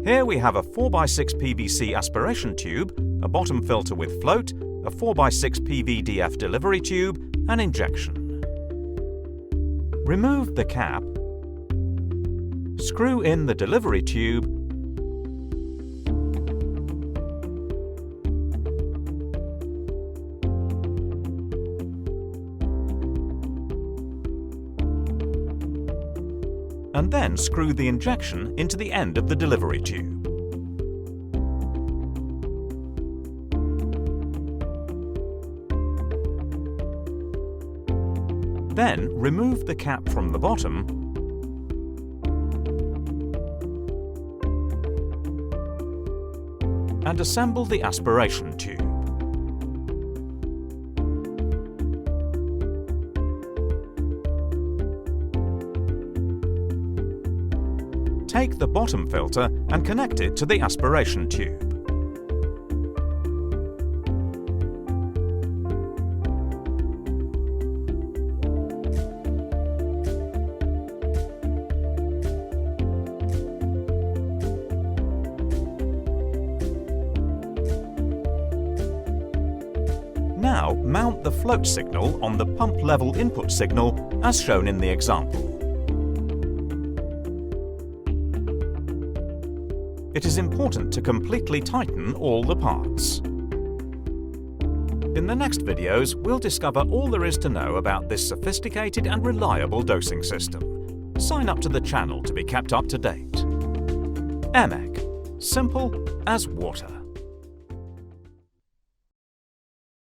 Here we have a 4x6 PVC aspiration tube, a bottom filter with float, a 4x6 PVDF delivery tube, and injection. Remove the cap, screw in the delivery tube, and then screw the injection into the end of the delivery tube. Then remove the cap from the bottom and assemble the aspiration tube. Take the bottom filter and connect it to the aspiration tube. Now mount the float signal on the pump level input signal as shown in the example. It is important to completely tighten all the parts. In the next videos, we'll discover all there is to know about this sophisticated and reliable dosing system. Sign up to the channel to be kept up to date. MF, simple as water.